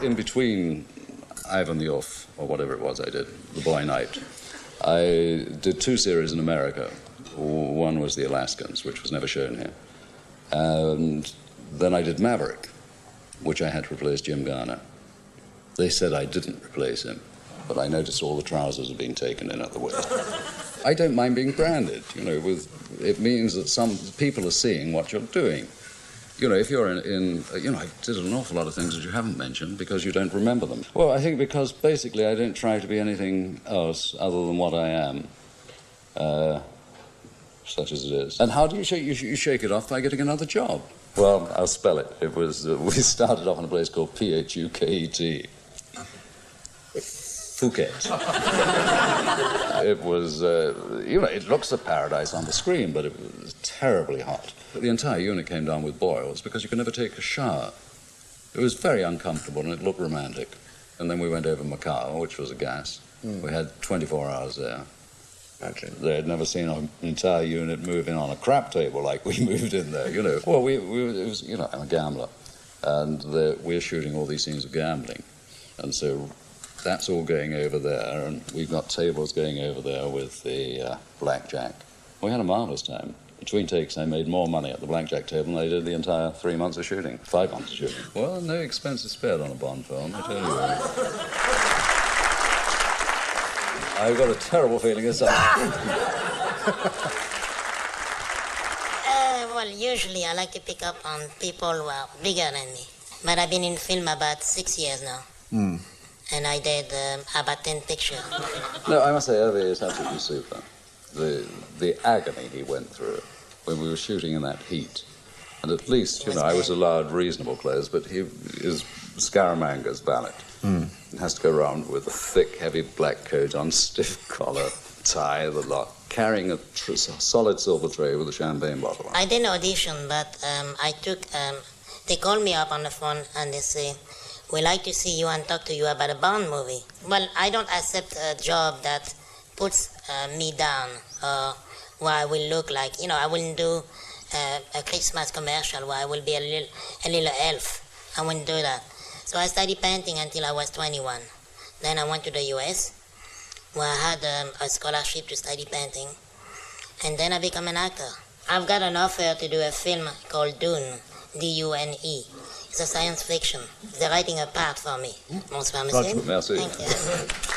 in between Ivan the Off, or whatever it was I did, The Boy Knight, I did 2 series in America. One was The Alaskans, which was never shown here. And then I did Maverick, which I had to replace Jim Garner. They said I didn't replace him, but I noticed all the trousers had been taken in at the waist. I don't mind being branded, it means that some people are seeing what you're doing. If you're I did an awful lot of things that you haven't mentioned because you don't remember them. Well, I think because basically I don't try to be anything else other than what I am, such as it is. And how do you shake? You shake it off by getting another job. Well, I'll spell it. It was, we started off in a place called Phuket. Phuket. It was, it looks a paradise on the screen, but it was terribly hot. The entire unit came down with boils because you could never take a shower. It was very uncomfortable and it looked romantic. And then we went over Macau, which was a gas. We had 24 hours there. Okay. They had never seen an entire unit move in on a crap table like we moved in there, Well, it was, I'm a gambler. And we're shooting all these scenes of gambling. And so that's all going over there, and we've got tables going over there with the blackjack. We had a marvelous time. Between takes, I made more money at the blackjack table than I did the entire 3 months of shooting. 5 months of shooting. Well, no expenses spared on a Bond film, I tell you. I've got a terrible feeling it's Well, usually I like to pick up on people who are bigger than me. But I've been in film about 6 years now. And I did about 10 pictures. No, I must say, Herve is absolutely super. The agony he went through when we were shooting in that heat. And at least, I was allowed reasonable clothes, but he is Scaramanga's valet. He has to go around with a thick, heavy black coat on, stiff collar, tie, the lot, carrying a solid silver tray with a champagne bottle on. I didn't audition, but they called me up on the phone and they say, "We'd like to see you and talk to you about a Bond movie." Well, I don't accept a job that puts me down, where I will look like, I wouldn't do a Christmas commercial where I will be a little elf. I wouldn't do that. So I studied painting until I was 21. Then I went to the US, where I had a scholarship to study painting. And then I became an actor. I've got an offer to do a film called Dune, D-U-N-E. It's a science fiction. They're writing a part for me. Bonsoir, monsieur. Merci. Thank you.